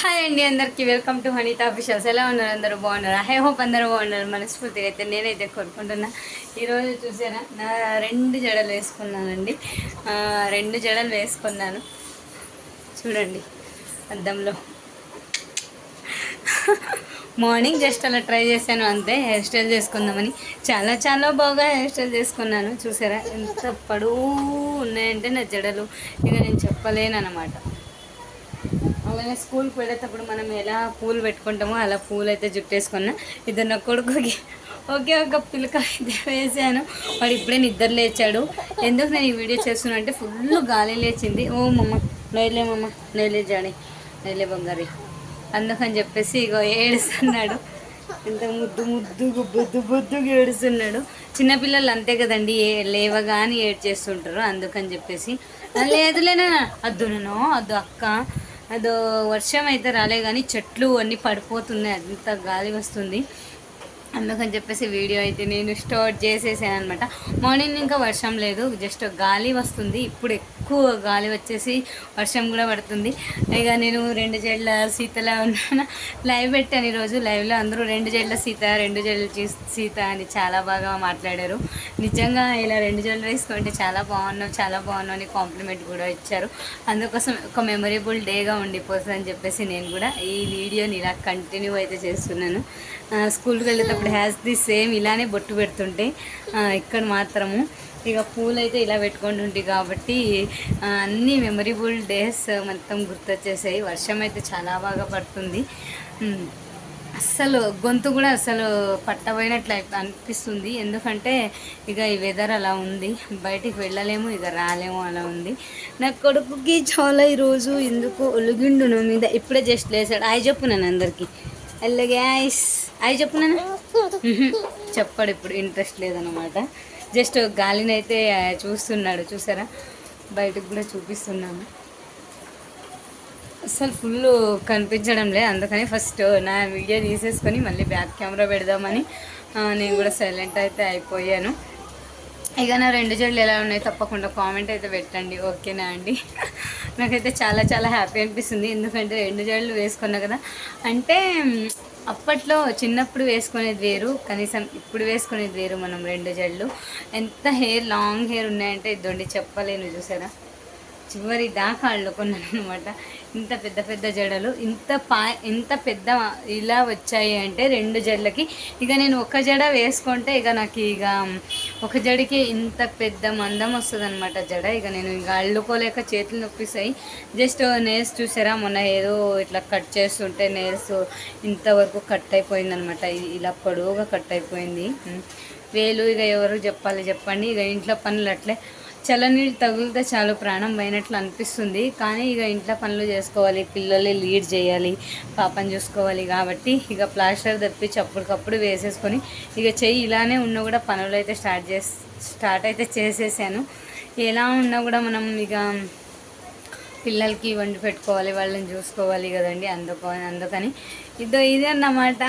Hi అండి, అందరికీ welcome to హనీతా officials. ఎలా ఉన్నారు? అందరూ బాగున్నారు? ఐ హోప్ అందరూ బాగున్నారు. మనస్ఫూర్తిగా అయితే నేనైతే కోరుకుంటున్నా. ఈరోజు చూసారా, నా 2 జడలు వేసుకున్నానండి. 2 జడలు వేసుకున్నాను చూడండి అద్దంలో. మార్నింగ్ జస్ట్ అలా ట్రై చేశాను అంతే, హెయిర్ స్టైల్ చేసుకుందామని. చాలా చాలా బాగా హెయిర్ స్టైల్ చేసుకున్నాను. చూసారా ఎంత పొడవు ఉన్నాయంటే నా జడలు, ఇక నేను చెప్పలేను అనమాట. అలానే స్కూల్కి వెళ్ళేటప్పుడు మనం ఎలా పూలు పెట్టుకుంటామో అలా పూలు అయితే జుట్టేసుకున్నా. ఇద్దరు నా కొడుకుకి ఒకే ఒక పిలక అయితే వేసాను. వాడు ఇప్పుడే నిద్ర లేచాడు. ఎందుకు నేను ఈ వీడియో చేస్తున్నా అంటే ఫుల్ గాలి లేచింది. ఓ మమ్మ నైలే, మమ్మ నైలే జాడి, నైలే బంగారి, అందుకని చెప్పేసి ఇగో ఏడుస్తున్నాడు. ఎంత ముద్దు ముద్దుగా బొద్దు బొద్దుగా ఏడుస్తున్నాడు. చిన్నపిల్లలు అంతే కదండి, లేవగాని ఏడు చేస్తుంటారు. అందుకని చెప్పేసి లేదులేనా అద్దునో అద్దు అక్క, అదో వర్షం అయితే రాలే కానీ చెట్లు అన్నీ పడిపోతున్నాయి, అంత గాలి వస్తుంది. అందుకని చెప్పేసి వీడియో అయితే నేను స్టార్ట్ చేసేసాను అనమాట. మార్నింగ్ ఇంకా వర్షం లేదు, జస్ట్ గాలి వస్తుంది. ఇప్పుడు ఎక్కువ గాలి వచ్చేసి వర్షం కూడా పడుతుంది. ఇక నేను 2 జడ్ల సీతలా ఉన్నాను. లైవ్ పెట్టాను ఈరోజు. లైవ్లో అందరూ 2 జడ్ల సీత, 2 జడ్ల సీత అని చాలా బాగా మాట్లాడారు. నిజంగా ఇలా 2 జడ్లు వేసుకుంటే చాలా బాగున్నావు, చాలా బాగున్నావు అని కాంప్లిమెంట్ కూడా ఇచ్చారు. అందుకోసం ఒక మెమొరబుల్ డేగా ఉండిపోతుంది అని చెప్పేసి నేను కూడా ఈ వీడియోని ఇలా కంటిన్యూ అయితే చేస్తున్నాను. స్కూల్కి వెళ్ళేటప్పుడు హ్యాస్ ది సేమ్ ఇలానే బొట్టు పెడుతుంటే, ఇక్కడ మాత్రము ఇక పూలు అయితే ఇలా పెట్టుకుంటుంటే కాబట్టి అన్నీ మెమొరబుల్ డేస్ మొత్తం గుర్తొచ్చేసాయి. వర్షం అయితే చాలా బాగా పడుతుంది. అస్సలు గొంతు కూడా అసలు పట్టబోయినట్లు అనిపిస్తుంది. ఎందుకంటే ఇక ఈ వెదర్ అలా ఉంది, బయటికి వెళ్ళలేము, ఇక రాలేము, అలా ఉంది. నా కొడుకుకి చాలా ఈరోజు ఎందుకు ఒలిగిండు నా మీద. ఇప్పుడే జస్ట్ లేసాడు. అయి చెప్పు నన్ను అందరికీ, గ్యాస్ అయి చెప్పు నన్ను. చెప్పాడు, ఇప్పుడు ఇంట్రెస్ట్ లేదనమాట. జస్ట్ గాలిని అయితే చూస్తున్నాడు. చూసారా, బయటకు కూడా చూపిస్తున్నాను. అసలు ఫుల్ కనిపించడం లేదు. అందుకని ఫస్ట్ నా వీడియో తీసేసుకొని మళ్ళీ బ్యాక్ కెమెరా పెడదామని నేను కూడా సైలెంట్ అయితే అయిపోయాను. ఇక నా 2 జడలు ఎలా ఉన్నాయి తప్పకుండా కామెంట్ అయితే పెట్టండి, ఓకేనా అండి? నాకైతే చాలా చాలా హ్యాపీ అనిపిస్తుంది. ఎందుకంటే 2 జడలు వేసుకున్నా కదా. అంటే అప్పట్లో చిన్నప్పుడు వేసుకునేది వేరు, కనీసం ఇప్పుడు వేసుకునేది వేరు. మనం 2 జడలు ఎంత లాంగ్ హెయిర్ ఉన్నాయంటే ఇద్దండి చెప్పలేను. చూసారా, చివరి దాకా అల్లుకున్నాను అనమాట. ఇంత పెద్ద పెద్ద జడలు ఇంత పెద్ద ఇలా వచ్చాయి అంటే 2 జడలకి. ఇక నేను ఒక జడ వేసుకుంటే ఇక నాకు ఇక ఒక జడికి ఇంత పెద్ద మందం వస్తుంది అనమాట జడ. ఇక నేను ఇక అల్లుకోలేక చేతులు నొప్పిస్తాయి. జస్ట్ నెయిల్స్ చూసారా, మొన్న ఏదో ఇట్లా కట్ చేస్తుంటే నెయిల్స్ ఇంతవరకు కట్ అయిపోయింది అనమాట. ఇలా పొడవుగా కట్ అయిపోయింది వేలు. ఇక ఎవరు చెప్పండి. ఇక ఇంట్లో పనులు అట్లే చల్లనీళ్ళు తగిలితే చాలు ప్రాణం పోయినట్లు అనిపిస్తుంది. కానీ ఇక ఇంట్లో పనులు చేసుకోవాలి, పిల్లల్ని లీడ్ చేయాలి, పాపని చూసుకోవాలి కాబట్టి ఇక ప్లాస్టర్ తప్పించి అప్పటికప్పుడు వేసేసుకొని ఇక చెయ్యి ఇలానే ఉన్నా కూడా పనులు అయితే స్టార్ట్ అయితే చేసేసాను. ఎలా ఉన్నా కూడా మనం ఇక పిల్లలకి వండి పెట్టుకోవాలి, వాళ్ళని చూసుకోవాలి కదండి. అందుకని ఇదే అన్నమాట.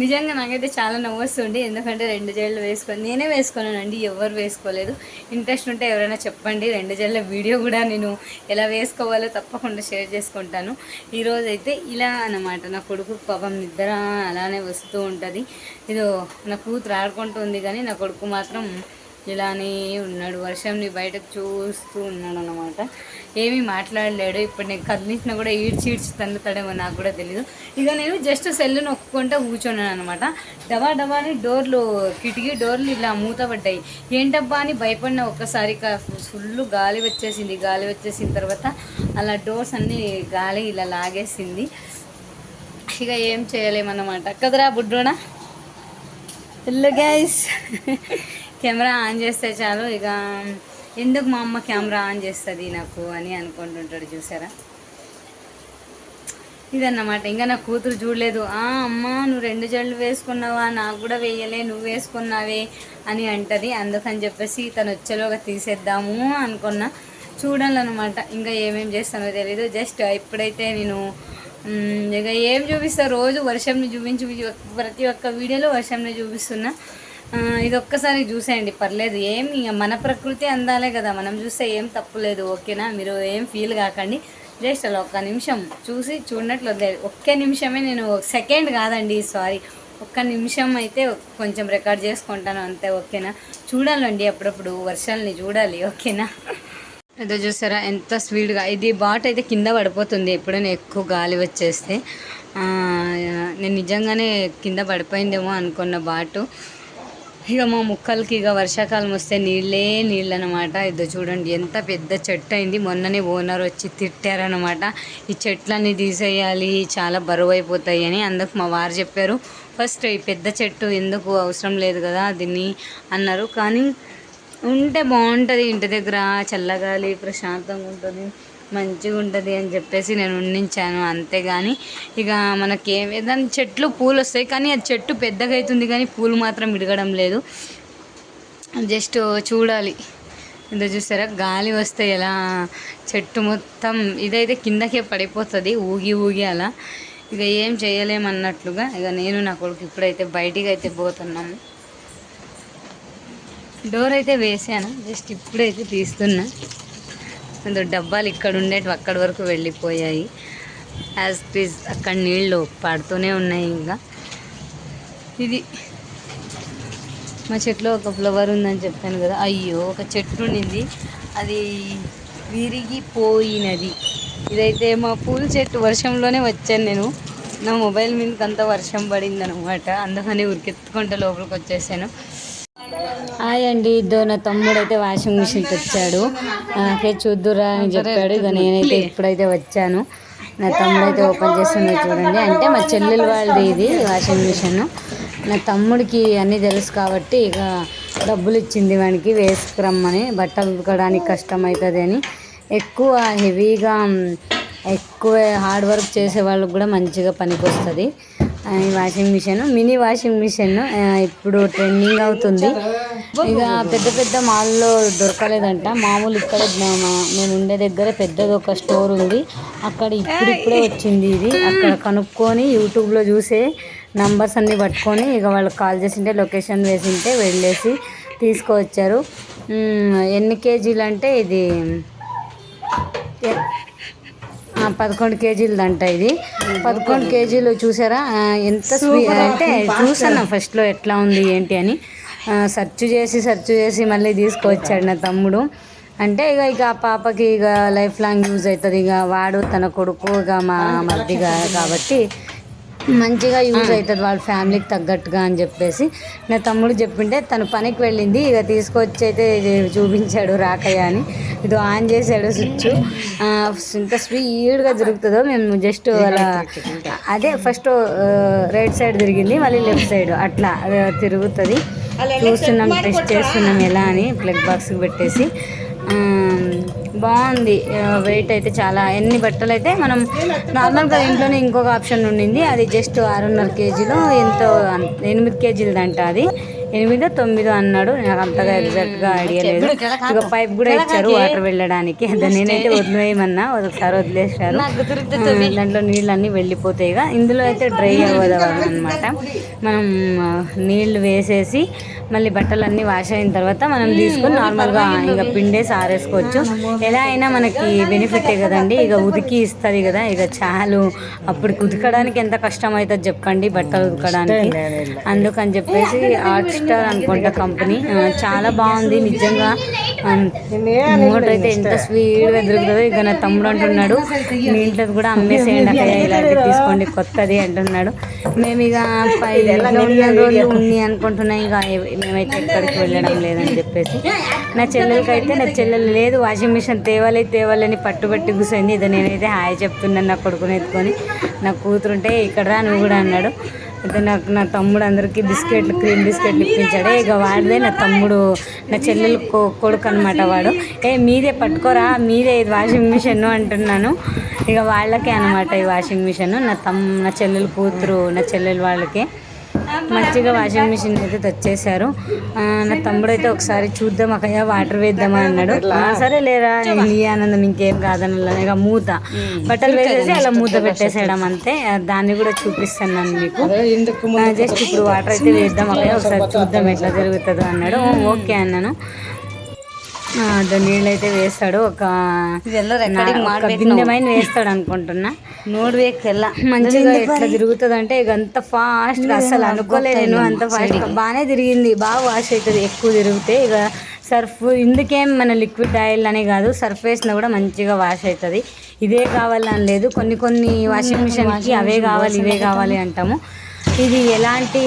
నిజంగా నాకైతే చాలా నవ్వు వస్తుంది. ఎందుకంటే 2 జడలు నేనే వేసుకున్నానండి, ఎవరు వేసుకోలేదు. ఇంట్రెస్ట్ ఉంటే ఎవరైనా చెప్పండి. 2 జడల వీడియో కూడా నేను ఎలా వేసుకోవాలో తప్పకుండా షేర్ చేసుకుంటాను. ఈరోజు అయితే ఇలా అన్నమాట. నా కొడుకు పాపం నిద్ర అలానే వస్తూ ఉంటుంది. ఇదో నా కూతురు ఆడుకుంటుంది కానీ నా కొడుకు మాత్రం ఇలానే ఉన్నాడు. వర్షంని బయటకు చూస్తూ ఉన్నాడు అనమాట. ఏమీ మాట్లాడలేడు. ఇప్పుడు నేను కదిలించినా కూడా ఈడ్చి తన్నుతాడేమో నాకు కూడా తెలీదు. ఇక నేను జస్ట్ సెల్లు నొక్కుంటూ కూర్చున్నాను అనమాట. డబా అని కిటికీ డోర్లు ఇలా మూతపడ్డాయి. ఏంటబ్బా అని భయపడిన ఒక్కసారి ఫుల్ గాలి వచ్చేసింది. గాలి వచ్చేసిన తర్వాత అలా డోర్స్ అన్నీ గాలి ఇలా లాగేసింది. ఇక ఏం చేయలేమన్నమాట కదరా బుడ్డోడా. హలో గైస్, కెమెరా ఆన్ చేస్తే చాలు ఇక ఎందుకు మా అమ్మ కెమెరా ఆన్ చేస్తుంది నాకు అని అనుకుంటుంటాడు. చూసారా, ఇదన్నమాట. ఇంకా నా కూతురు చూడలేదు. అమ్మ నువ్వు 2 జడలు వేసుకున్నావా, నాకు కూడా వేయలే, నువ్వు వేసుకున్నావే అని అంటది. అందుకని చెప్పేసి తను వచ్చేలోగా తీసేద్దాము అనుకున్నా. చూడాలన్నమాట. ఇంకా ఏమేమి చేస్తానో తెలీదు. జస్ట్ ఇప్పుడైతే నేను ఇక ఏం చూపిస్తా, రోజు వర్షంని చూపించి ప్రతి ఒక్క వీడియోలో వర్షంని చూపిస్తున్నా. ఇది ఒక్కసారి చూసేయండి, పర్లేదు. ఇక మన ప్రకృతి అందాలే కదా, మనం చూస్తే ఏం తప్పులేదు, ఓకేనా? మీరు ఏం ఫీల్ కాకండి. జస్ట్ అలా ఒక్క నిమిషం చూడనట్లు వదిలేదు. ఒక్క నిమిషమే, నేను సెకండ్ కాదండి, సారీ, ఒక్క నిమిషం అయితే కొంచెం రికార్డ్ చేసుకుంటాను అంతే. ఓకేనా, చూడాలండి అప్పుడప్పుడు వర్షాలని చూడాలి. ఓకేనా, ఏదో చూసారా ఎంత స్పీడ్గా ఇది బాట్ అయితే కింద పడిపోతుంది ఎప్పుడైనా ఎక్కువ గాలి వచ్చేస్తే. నేను నిజంగానే కింద పడిపోయిందేమో అనుకున్న బాటు. ఇక మా ముక్కలకి ఇక వర్షాకాలం వస్తే నీళ్ళు అనమాట. ఇదో చూడండి ఎంత పెద్ద చెట్టు అయింది. మొన్ననే ఓనర్ వచ్చి తిట్టారనమాట, ఈ చెట్లన్నీ తీసేయాలి చాలా బరువు అయిపోతాయి అని. అందుకు మా వారు చెప్పారు, ఫస్ట్ ఈ పెద్ద చెట్టు ఎందుకు అవసరం లేదు కదా దీన్ని అన్నారు. కానీ ఉంటే బాగుంటుంది, ఇంటి దగ్గర చల్లగాలి ప్రశాంతంగా ఉంటుంది, మంచిగా ఉంటుంది అని చెప్పేసి నేను ఉండించాను. అంతేగాని ఇక మనకి ఏదైనా చెట్లు పూలు వస్తాయి కానీ అది చెట్టు పెద్దగా అవుతుంది కానీ పూలు మాత్రం విడగడం లేదు. జస్ట్ చూడాలి. ఇదో చూసారా గాలి వస్తే ఎలా చెట్టు మొత్తం ఇదైతే కిందకే పడిపోతుంది ఊగి అలా. ఇక ఏం చేయలేమన్నట్లుగా ఇక నేను నా కొడుకు ఇప్పుడైతే బయటికి అయితే పోతున్నాము. డోర్ అయితే వేసాను, జస్ట్ ఇప్పుడైతే తీస్తున్నా. అందులో డబ్బాలు ఇక్కడ ఉండేటివి అక్కడి వరకు వెళ్ళిపోయాయి. యాజ్ ప్లీజ్ అక్కడ నీళ్ళు పడుతూనే ఉన్నాయి. ఇంకా ఇది మా చెట్లో ఒక ఫ్లవర్ ఉందని చెప్పాను కదా, అయ్యో ఒక చెట్టు ఉండింది అది విరిగిపోయినది. ఇదైతే మా పూల చెట్టు వర్షంలోనే వచ్చాను నేను, నా మొబైల్ మీదకి అంతా వర్షం పడింది అనమాట. అందుకని ఉరికెత్తుకుంటే లోపలికి వచ్చేసాను. హాయ్ అండి, ఇదో నా తమ్ముడు అయితే వాషింగ్ మిషన్ తెచ్చాడు, నాకే చూద్దురా అని చెప్పాడు. ఇక నేనైతే ఇప్పుడైతే వచ్చాను. నా తమ్ముడు అయితే ఓపెన్ చేస్తుంది చూడండి. అంటే మా చెల్లెలు వాళ్ళది ఇది వాషింగ్ మిషన్. నా తమ్ముడికి అన్నీ తెలుసు కాబట్టి ఇక డబ్బులు ఇచ్చింది వానికి వేసుకురమ్మని, బట్టలు ఉతకడానికి కష్టం అవుతుంది అని. ఎక్కువ హెవీగా ఎక్కువ హార్డ్ వర్క్ చేసే వాళ్ళకి కూడా మంచిగా పనికి వస్తుంది ఈ washing machine. Mini washing machine ఇప్పుడు ట్రెండింగ్ అవుతుంది. ఇక పెద్ద మాల్లో దొరకలేదంట, మామూలు ఇక్కడ మేము ఉండే దగ్గర పెద్దది ఒక స్టోర్ ఉంది, అక్కడ ఇప్పుడే వచ్చింది ఇది. అక్కడ కనుక్కొని యూట్యూబ్లో చూసే నంబర్స్ అన్నీ పట్టుకొని ఇక వాళ్ళకి కాల్ చేసింటే లొకేషన్ వేసింటే వెళ్ళేసి తీసుకువచ్చారు. ఎన్ని కేజీలు అంటే ఇది 11 కేజీలదంట ఇది. 11 కేజీలు చూసారా ఎంత అంటే చూసాను ఫస్ట్లో ఎట్లా ఉంది ఏంటి అని. సెర్చ్ చేసి మళ్ళీ తీసుకువచ్చాడు నా తమ్ముడు. అంటే ఇక ఆ పాపకి ఇక లైఫ్ లాంగ్ యూజ్ అవుతుంది. ఇక వాడు తన కొడుకు ఇక మా మధ్యగా కాబట్టి మంచిగా యూజ్ అవుతుంది వాళ్ళ ఫ్యామిలీకి తగ్గట్టుగా అని చెప్పేసి నా తమ్ముడు చెప్పింటే తను పనికి వెళ్ళింది. ఇక తీసుకొచ్చి అయితే చూపించాడు రాకయ్య అని. ఇది ఆన్ చేశాడు స్విచ్. ఇంత స్పీడ్గా తిరుగుతుందో, మేము జస్ట్ అలా అదే ఫస్ట్ రైట్ సైడ్ తిరిగింది మళ్ళీ లెఫ్ట్ సైడ్ అట్లా తిరుగుతుంది. చూస్తున్నాం, టెస్ట్ చేస్తున్నాం ఎలా అని ప్లగ్ బాక్స్కి పెట్టేసి. బాగుంది. వెయిట్ అయితే చాలా, ఎన్ని బట్టలు అయితే మనం నార్మల్గా ఇంట్లోనే ఇంకొక ఆప్షన్ ఉండింది, అది జస్ట్ 6.5 కేజీలు ఎంతో 8 కేజీలదంట. అది 8-9 అన్నాడు, నాకు అంతగా ఎగ్జాక్ట్గా ఐడియా లేదు. ఇక పైప్ కూడా ఇచ్చారు వాటర్ వెళ్ళడానికి, నేనైతే వదిలేయమన్నా ఒకసారి వదిలేసారు. దాంట్లో నీళ్ళన్నీ వెళ్ళిపోతాయి. ఇక ఇందులో అయితే డ్రై అవ్వదు అనమాట. మనం నీళ్ళు వేసేసి మళ్ళీ బట్టలన్నీ వాష్ అయిన తర్వాత మనం తీసుకొని నార్మల్గా ఇంకా పిండేసి ఆరేసుకోవచ్చు. ఎలా అయినా మనకి బెనిఫిటే కదండి. ఇక ఉతికి ఇస్తుంది కదా, ఇక చాలు. అప్పుడు ఉతకడానికి ఎంత కష్టం అవుతుంది చెప్పండి బట్టలు ఉతకడానికి. అందుకని చెప్పేసి హాట్ స్టార్ అనుకుంటా కంపెనీ, చాలా బాగుంది నిజంగా. మోటర్ అయితే ఎంత స్పీడ్గా దొరుకుతుందో. ఇక నా తమ్ముడు అంటున్నాడు మీ ఇంట్లో కూడా అమ్మేసేయండి అక్కడ, ఇలాంటివి తీసుకోండి కొత్తది అంటున్నాడు. మేము ఇక 5 రోజులు ఉంది అనుకుంటున్నాం, ఇక మేమైతే ఎక్కడికి వెళ్ళడం లేదని చెప్పేసి. నా చెల్లెలు లేదు వాషింగ్ మిషన్ తేవాలని పట్టుబట్టి కూర్చొని. ఇది నేనైతే హాయ్ చెప్తున్నాను నా కొడుకుని ఎత్తుకొని. నా కూతురుంటే ఇక్కడ రా నువ్వు కూడా అన్నాడు. అయితే నా తమ్ముడు అందరికీ క్రీమ్ బిస్కెట్లు ఇప్పించాడు. ఇక వాడిదే నా తమ్ముడు, నా చెల్లెలు కొడుకు అనమాట వాడు. మీదే పట్టుకోరా, మీదే ఇది వాషింగ్ మిషన్ అంటున్నాను. ఇక వాళ్ళకే అనమాట ఈ వాషింగ్ మిషన్. నా చెల్లెలు కూతురు, నా చెల్లెలు వాళ్ళకి మంచిగా వాషింగ్ మిషన్ అయితే తెచ్చేశారు. నా తమ్ముడు అయితే ఒకసారి చూద్దాం అక్కయ్య వాటర్ వేద్దామా అన్నాడు. సరే లేరా నీ ఆనందం ఇంకేం కాదన్న. ఇక మూత బట్టలు వేసేసి అలా మూత పెట్టేసేయడం అంతే. దాన్ని కూడా చూపిస్తున్నాను మీకు. జస్ట్ ఇప్పుడు వాటర్ అయితే వేద్దాం అక్కయ్య ఒకసారి చూద్దాం ఎట్లా జరుగుతుందో అన్నాడు. ఓకే అన్నాను. దాని నీళ్ళు అయితే వేస్తాడు. ఒక భిన్నమైన వేస్తాడు అనుకుంటున్నా. మంచిగా ఎట్లా తిరుగుతుంది అంటే ఇక అంత ఫాస్ట్గా అసలు అనుకోలేదు నేను. అంత ఫాస్ట్ బాగానే తిరిగింది, బాగా వాష్ అవుతుంది ఎక్కువ తిరిగితే. ఇక సర్ఫ్ ఇందుకేం మన లిక్విడ్ ఆయిల్ అనే కాదు, సర్ఫ్ వేసినా కూడా మంచిగా వాష్ అవుతుంది. ఇదే కావాలని లేదు, కొన్ని వాషింగ్ మిషన్కి అవే కావాలి ఇవే కావాలి అంటాము. ఇది ఎలాంటి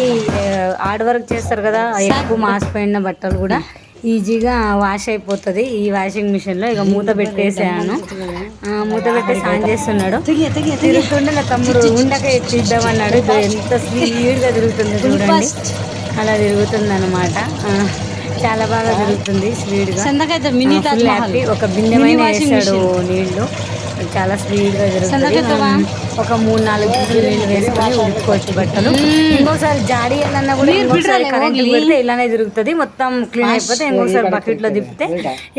హార్డ్ వర్క్ చేస్తారు కదా, ఎక్కువ మాసిపోయిన బట్టలు కూడా ఈజీగా వాష్ అయిపోతుంది ఈ వాషింగ్ మిషన్లో. ఇక మూత పెట్టేసాను, మూత పెట్టేసి ఆన్ చేస్తున్నాడు. తిరుగుతుండే నా తమ్ముడు ఉండక ఎత్తిద్దామన్నాడు. ఎంత స్పీడ్గా తిరుగుతుందో చూడండి, అలా తిరుగుతుంది అనమాట. చాలా బాగా తిరుగుతుంది స్పీడ్గా. హ్యాపీ. ఒక బిందెమైన వేసాడు నీళ్లు, చాలా స్పీడ్గా తిరుగుతుంది. ఒక 3-4 గిన్నెలు నీళ్ళు వేసుకొని ఉడుకోవచ్చు బట్టలు. ఇంకోసారి జాడీ వెళ్ళన్నా కూడా ఇంకోసారి కరెంట్ పెడితే ఇలానే తిరుగుతుంది, మొత్తం క్లీన్ అయిపోతే ఇంకోసారి బకెట్లో తిప్పితే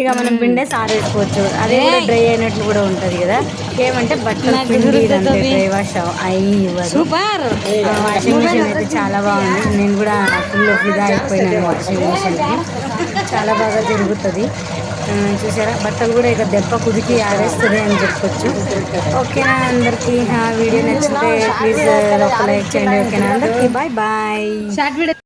ఇక మనం పిండేసి ఆరేసుకోవచ్చు. అదే కూడా డ్రై అయినట్లు కూడా ఉంటుంది కదా. ఏమంటే బట్టలు పిండి డ్రై వాష్ అయ్యి వాషింగ్ మిషన్ అయితే చాలా బాగుంది. నేను కూడా ఫుల్ ఫిదా అయిపోయినాను వాషింగ్ మిషన్కి, చాలా బాగా తిరుగుతుంది. చూసారా, బట్టలు కూడా ఇక దెబ్బ కుదికి ఆడేస్తుంది అని చెప్పొచ్చు. ఓకేనా అందరికీ వీడియో నచ్చితే ప్లీజ్ ఒక లైక్ చేయండి. ఓకేనా అందరికీ బాయ్ బాయ్.